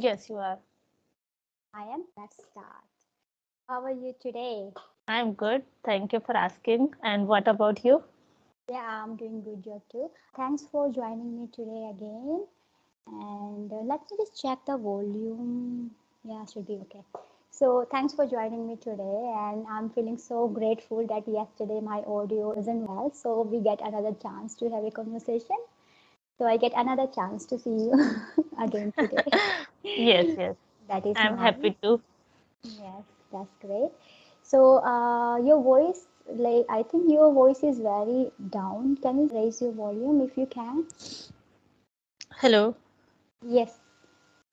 Yes, you are. I am. Let's start. How are you today? I'm good. Thank you for asking. And what about you? Yeah, I'm doing good job too. Thanks for joining me today again. And let me just check the volume. Yeah, should be okay. So thanks for joining me today. And I'm feeling so grateful that yesterday my audio isn't well. So we get another chance to have a conversation. So I get another chance to see you again today. Yes, yes. That is I'm nice. happy to. Yes, that's great. So, your voice, like, I think your voice is very down. Can you raise your volume if you can? Hello. Yes.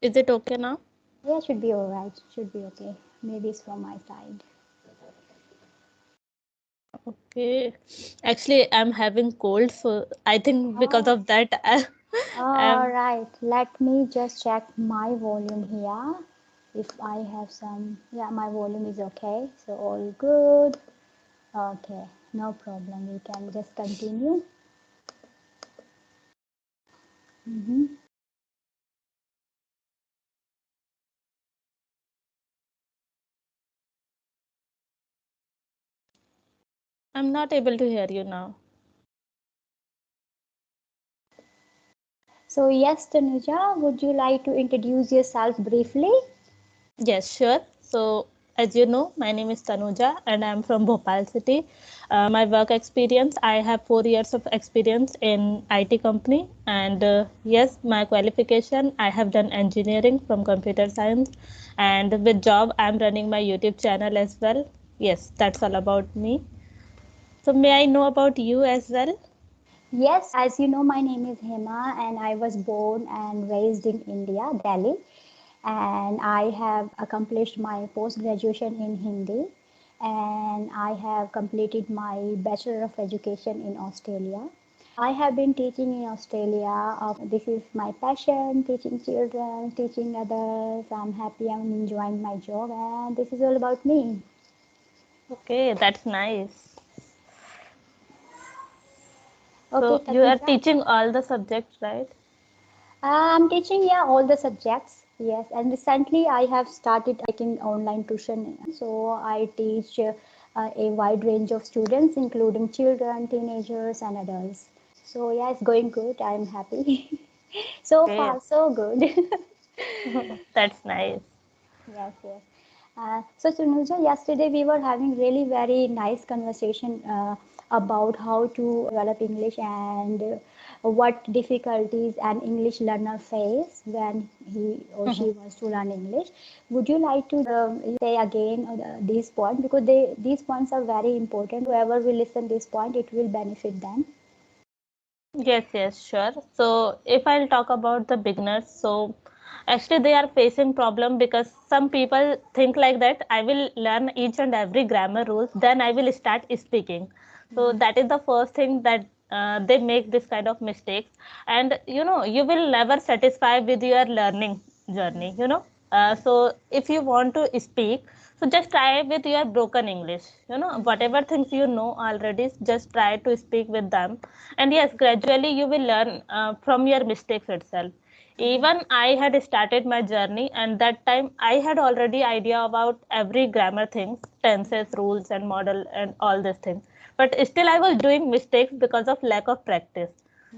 Is it okay now? Yeah, should be all right. Should be okay. Maybe it's from my side. Okay. Actually, I'm having cold, so I think because Oh, of that, all I'm right. Let me just check my volume here. If I have some, yeah, my volume is okay. So all good. Okay, no problem. We can just continue. Mm-hmm. I'm not able to hear you now. So yes, Tanuja, would you like to introduce yourself briefly? Yes, sure. So, as you know, my name is Tanuja and I'm from Bhopal city. My work experience, I have 4 years of experience in IT company. And yes, my qualification, I have done engineering from computer science. And with job, I'm running my YouTube channel as well. Yes, that's all about me. So, may I know about you as well? Yes, as you know, my name is Hema and I was born and raised in India, Delhi. And I have accomplished my post graduation in Hindi and I have completed my Bachelor of Education in Australia. I have been teaching in Australia. This is my passion, teaching children, teaching others. I'm happy, I'm enjoying my job, and this is all about me. Okay, that's nice. Okay, So, you are Tanuja. teaching all the subjects, right? I'm teaching, yeah, all the subjects. Yes, and recently I have started taking online tuition. So I teach a wide range of students, including children, teenagers, and adults. So yeah, it's going good. I'm happy. So Okay, far, so good. that's nice. Yes, yes. So Sunuja, yesterday we were having really very nice conversation about how to develop English and what difficulties an English learner face when he or she wants to learn English. Would you like to just say again these points because these points are very important. Whoever will listen this point, it will benefit them. Yes, yes, sure. So if I'll talk about the beginners, so actually they are facing problem because some people think like that I will learn each and every grammar rules, then I will start speaking. So Mhm. that is the first thing that they make this kind of mistakes. And you will never satisfy with your learning journey, so if you want to speak, so just try with your broken English. Whatever things you know already, just try to speak with them. And yes, gradually you will learn from your mistakes itself. Even I had started my journey, and that time I had already idea about every grammar things, tenses, rules, and model, and all these things. But still, I was doing mistakes because of lack of practice.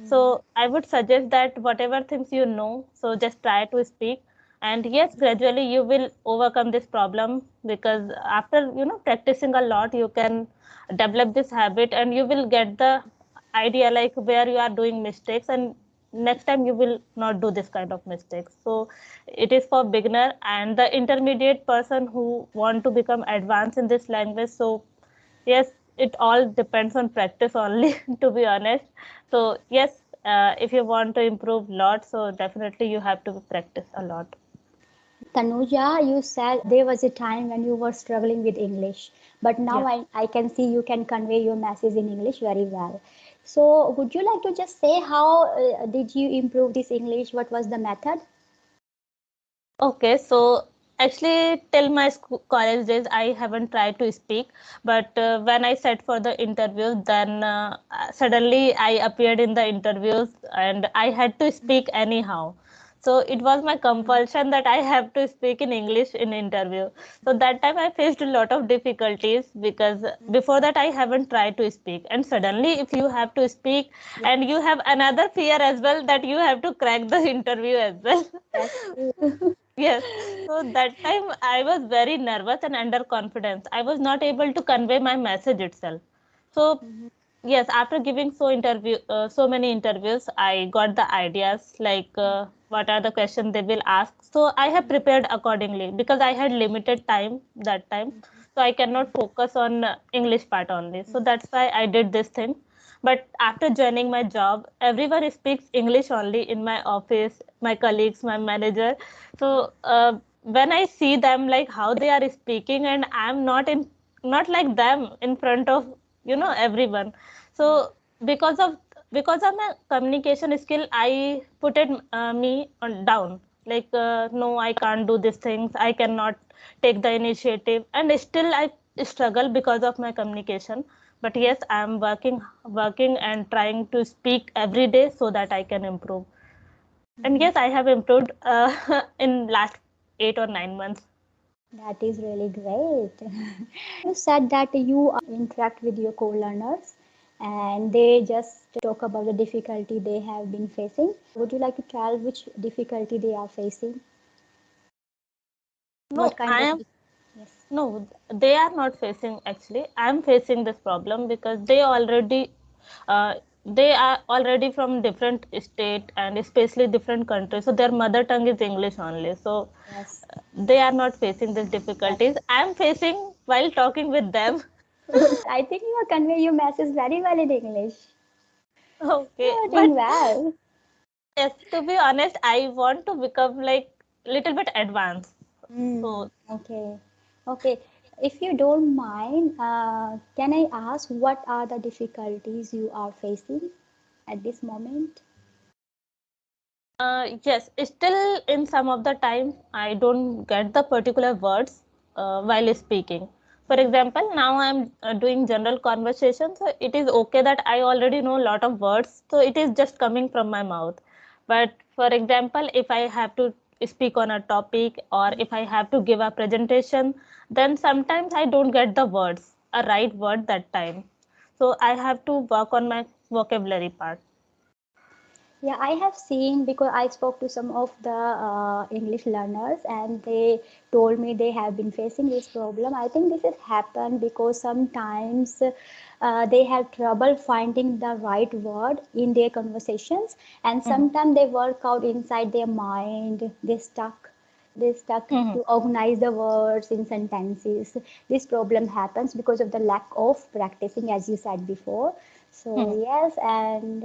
So I would suggest that whatever things you know, so just try to speak. And yes, gradually you will overcome this problem, because after practicing a lot, you can develop this habit, and you will get the idea like where you are doing mistakes, and next time you will not do this kind of mistakes. So it is for beginner and the intermediate person who want to become advanced in this language. So yes, it all depends on practice only, to be honest. So yes, if you want to improve lot, so definitely you have to practice a lot. Tanuja, you said there was a time when you were struggling with English, but now Yes. I can see you can convey your message in English very well. So, would you like to just say how did you improve this English? What was the method? Okay, so actually, till my school, college days, I haven't tried to speak. But when I sat for the interviews, then suddenly I appeared in the interviews, and I had to speak anyhow. So it was my compulsion that I have to speak in English in interview. So that time I faced a lot of difficulties because before that I haven't tried to speak. And suddenly if you have to speak Yeah, and you have another fear as well that you have to crack the interview as well. that's true. Yes. So that time I was very nervous and underconfident. I was not able to convey my message itself. So Mhm. yes, after giving so many interviews, I got the ideas like what are the questions they will ask. So I have prepared accordingly because I had limited time that time, so I cannot focus on English part only. So that's why I did this thing. But after joining my job, everyone speaks English only in my office, my colleagues, my manager. So when I see them like how they are speaking, and I'm not like them in front of everyone. So because of my communication skill, I put it me on down like no, I can't do these things, I cannot take the initiative, and still I struggle because of my communication. But yes, I'm working and trying to speak every day so that I can improve. And Mhm. yes, I have improved in last 8 or 9 months. That is really great. You said that you interact with your co-learners and they just talk about the difficulty they have been facing. Would you like to tell which difficulty they are facing? No, What kind I of am yes. No, they are not facing actually. I'm facing this problem because uh, they are already from different state and especially different countries. So their mother tongue is English only. So Yes. they are not facing these Yes. difficulties. I'm facing while talking with them. I think you are convey your message very well in English. You Okay, are but doing well. yes, to be honest, I want to become like little bit advanced. So Okay. Okay. If you don't mind, can I ask what are the difficulties you are facing at this moment? yes, still in some of the time I don't get the particular words while speaking. For example, now I'm doing general conversation, so it is okay that I already know a lot of words, so it is just coming from my mouth. But for example, if I have to speak on a topic or if I have to give a presentation, then sometimes I don't get the words, a right word that time. So I have to work on my vocabulary part. Yeah, I have seen because I spoke to some of the English learners and they told me they have been facing this problem. I think this has happened because sometimes they have trouble finding the right word in their conversations, and Mhm. sometimes they work out inside their mind. They stuck Mhm. to organize the words in sentences. This problem happens because of the lack of practicing, as you said before. So Mhm. yes, and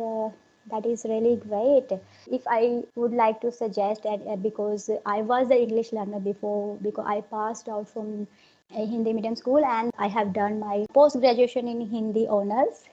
that is really great. If I would like to suggest, because I was the English learner before, because I passed out from a Hindi medium school and I have done my post graduation in Hindi honors.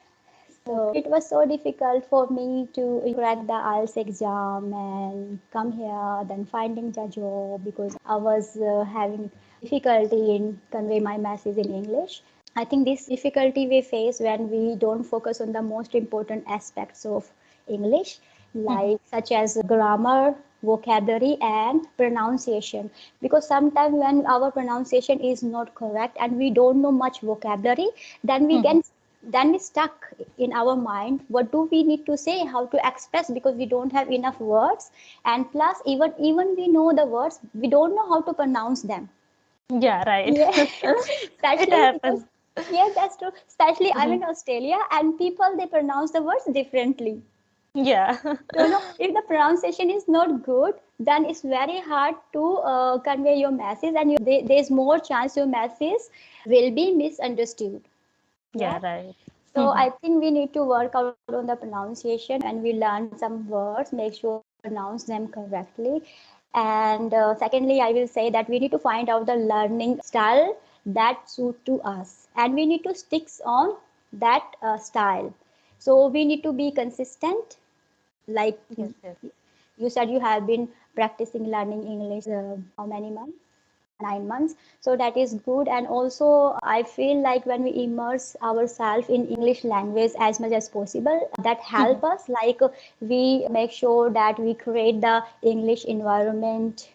So it was so difficult for me to crack the IELTS exam and come here, then finding the job because I was having difficulty in convey my message in English. I think this difficulty we face when we don't focus on the most important aspects of English, Mhm. like such as grammar, vocabulary, and pronunciation. Because sometimes when our pronunciation is not correct and we don't know much vocabulary, then we Mhm. can then we stuck in our mind what do we need to say, how to express, because we don't have enough words, and plus even we know the words, we don't know how to pronounce them. Yeah, right. Yeah, It especially because happens. yes, that's true. Especially I'm Mhm. in Australia and people they pronounce the words differently. Yeah. So no, if the pronunciation is not good, then it's very hard to convey your message, and there's more chance your message will be misunderstood. Yeah. Yeah, right. So Mhm. I think we need to work out on the pronunciation. When we learn some words, make sure we pronounce them correctly. And secondly, I will say that we need to find out the learning style that suit to us, and we need to stick on that style. So we need to be consistent. Like Yes, yes. you said, you have been practicing learning English how many months? 9 months. So that is good. And also I feel like when we immerse ourselves in English language as much as possible, that help us. Like we make sure that we create the English environment.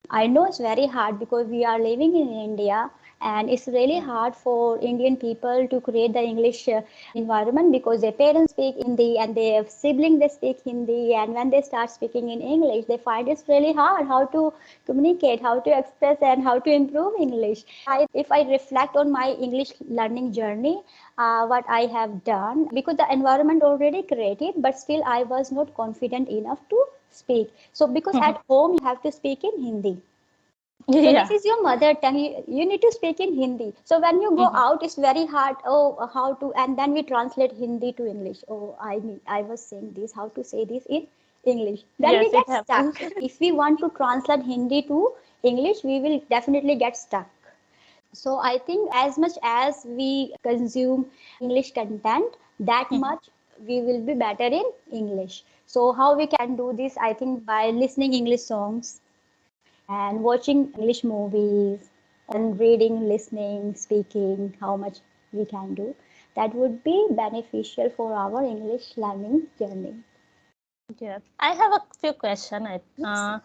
I know it's very hard because we are living in India, and it's really hard for Indian people to create the English environment because their parents speak Hindi and their siblings they speak Hindi, and when they start speaking in English, they find it's really hard how to communicate, how to express, and how to improve English. If I reflect on my English learning journey, what I have done, because the environment already created, but still I was not confident enough to speak. So because at home you have to speak in Hindi. So this Yeah. is your mother tongue. You need to speak in Hindi. So when you go out, it's very hard. Oh, how to? And then we translate Hindi to English. Oh, I was saying this. How to say this in English? Then Yes, we it get happens. stuck. If we want to translate Hindi to English, we will definitely get stuck. So I think as much as we consume English content, that much we will be better in English. So how we can do this? I think by listening English songs and watching English movies and reading, listening, speaking, how much we can do. That would be beneficial for our English learning journey. Yes. I have a few questions. Yes. Uh,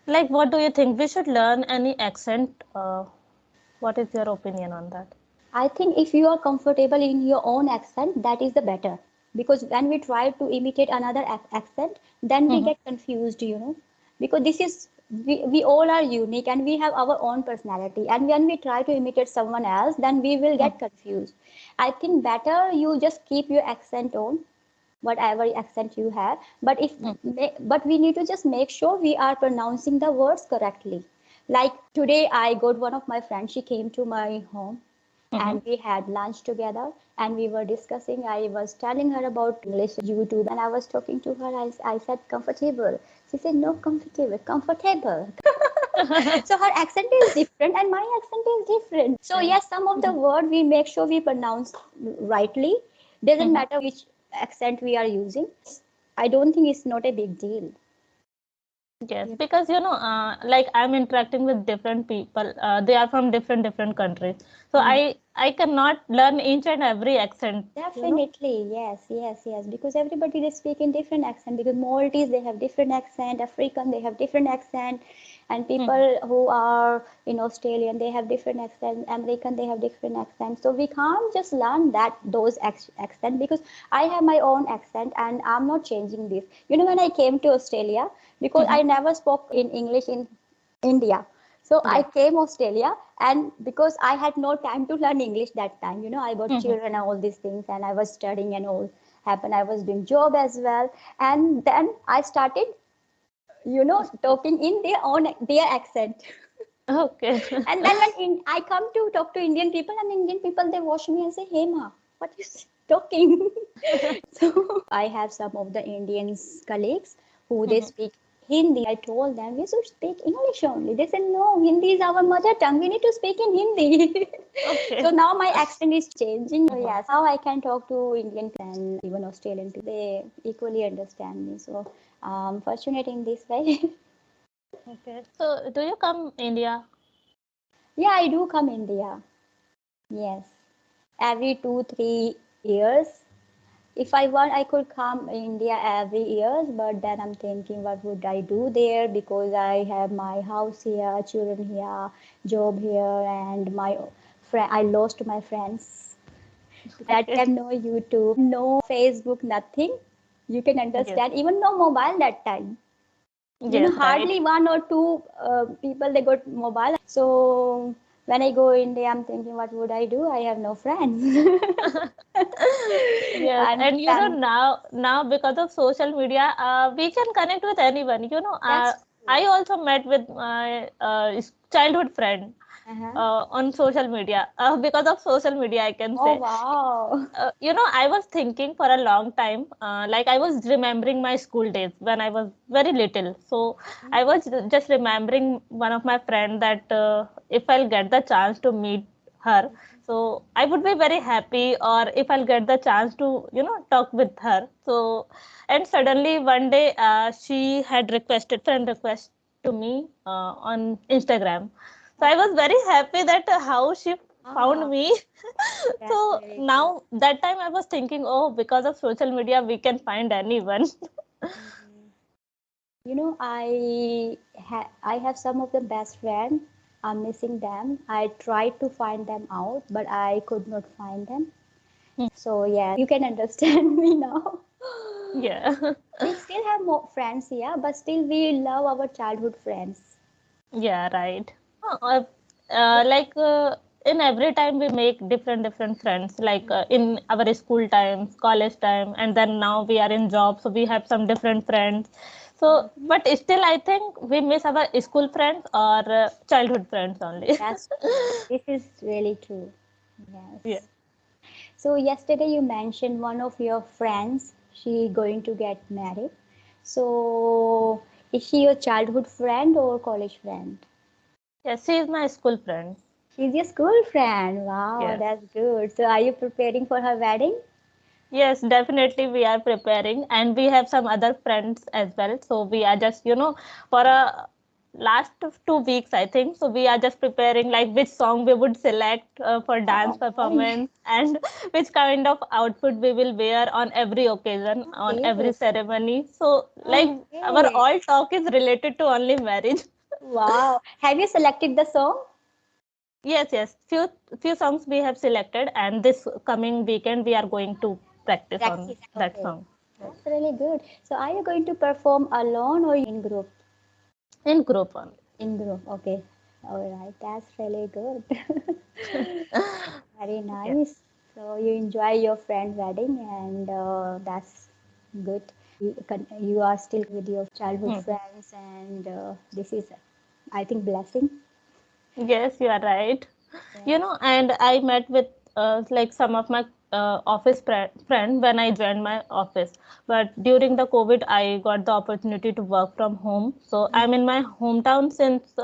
like, what do you think? We should learn any accent? What is your opinion on that? I think if you are comfortable in your own accent, that is the better. Because when we try to imitate another accent, then we Mhm. get confused. Because we all are unique and we have our own personality. And when we try to imitate someone else, then we will get confused. I think better you just keep your accent on, whatever accent you have. But we need to just make sure we are pronouncing the words correctly. Like today, I got one of my friends. She came to my home and Mhm. we had lunch together and we were discussing. I was telling her about English YouTube and I was talking to her. I said comfortable. She said no, comfortable. So her accent is different and my accent is different. So Yeah. yes, some of the word we make sure we pronounce rightly. Doesn't Mhm. matter which accent we are using. I don't think it's not a big deal. Yes, because like I'm interacting with different people. They are from different countries, so Mhm. I cannot learn each and every accent. Definitely, yes, yes, yes. Because everybody they speak in different accent. Because Maltese they have different accent, African they have different accent, and Mhm. people who are in Australian they have different accent, American they have different accent. So we can't just learn those accent because I have my own accent and I'm not changing this. When I came to Australia, because I Mhm. never spoke in English in India. So I Yeah. came Australia and because I had no time to learn English that time, I got Mhm. children and all these things and I was studying and all happened. I was doing job as well. And then I started, talking in their accent. Okay. And then when I come to talk to Indian people and Indian people, they watch me and say, hey ma, what you talking? So I have some of the Indians colleagues who they Mhm. speak Hindi. I told them we should speak English only. They said no, Hindi is our mother tongue. We need to speak in Hindi. So Okay. now my accent is changing. So Mhm. yes, how I can talk to Indian and even Australian people. They equally understand me. So I'm fortunate in this way. Okay. So, do you come India? Yeah, I do come India. Yes, every 2 3 years. If I want, I could come India every year, but then I'm thinking, what would I do there? Because I have my house here, children here, job here, and my friend. I lost my friends. That Okay. time no YouTube, no Facebook, nothing. You can Yes. understand. Even no mobile that time. Yes. Right. Hardly one or two people they got mobile. So when I go India, I'm thinking, what would I do? I have no friends. Yes, And and now because of social media, we can connect with anyone. that's true. I also met with my childhood friend Uh-huh. on social media. Because of social media, I can Oh say. wow. I was thinking for a long time, like I was remembering my school days when I was very little. So I was just remembering one of my friend that if I'll get the chance to meet her, so I would be very happy, or if I'll get the chance to, talk with her. So, and suddenly one day she had requested friend request. to me on Instagram. So I was very happy that how she Ah, found me. that's So very good. now that time I was thinking, oh, because of social media, we can find anyone. Mhm. You know, I have some of the best friends. I'm missing them. I tried to find them out, but I could not find them. So yeah, you can understand me now. Yeah. We still have more friends here, but still we love our childhood friends. Yeah, right. Like in every time we make different friends. Like in our school times, college time, and then now we are in job, so we have some different friends. Mhm. So, but still, I think we miss our school friends or childhood friends only. That's true. This is really true. Yeah. Yes. So yesterday you mentioned one of your friends, she going to get married. So is she your childhood friend or college friend? Yeah, she is my school friend. She's your school friend. Wow, Yes. that's good. So are you preparing for her wedding? Yes, definitely we are preparing and we have some other friends as well. So we are just, for a last of 2 weeks, I think. So we are just preparing like which song we would select for dance Oh, performance and which kind of outfit we will wear on every occasion, on every okay. ceremony. So like our Okay. all talk is related to only marriage. Wow. Have you selected the song? Yes, yes. Few songs we have selected and this coming weekend we are going to practice on Practice. that Okay. song. That's really good. So are you going to perform alone or in group? In group only. In group. Okay. All right. That's really good. Very Yeah. nice. So you enjoy your friend wedding and that's good. You are still with your childhood Hmm. friends and this is, I think, blessing. Yes, you are right. Yes. And I met with like some of my office friend when I joined my office. But during the COVID, I got the opportunity to work from home. So I'm in my hometown since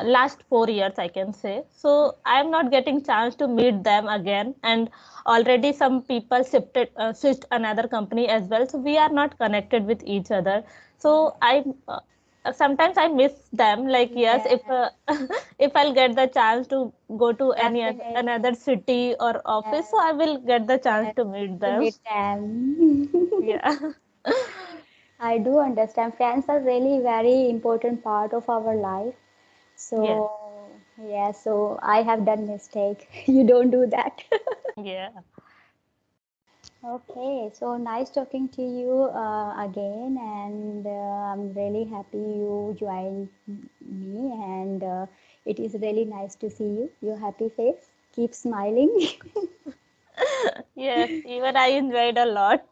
last 4 years, I can say. So I'm not getting chance to meet them again. And already some people switched another company as well. So we are not connected with each other. So I sometimes I miss them. Like yes, Yeah, if if I'll get the chance to go to any definitely. another city or office, so Yes, I will get the chance yes. to meet To them. meet them. Yeah. I do understand. Friends are really very important part of our life. Yes. So, yeah, so I have done mistake. You don't do that. Yeah. Okay, so nice talking to you again, and I'm really happy you joined me, and it is really nice to see you. Your happy face. Keep smiling. Yes. Even I enjoyed a lot.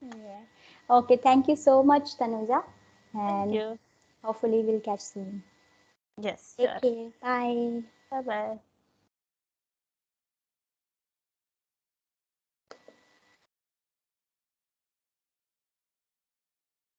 Yeah. Okay, thank you so much, Tanuja, Thank and you. hopefully we'll catch soon. Yes, Take sure. care. Bye. Bye bye.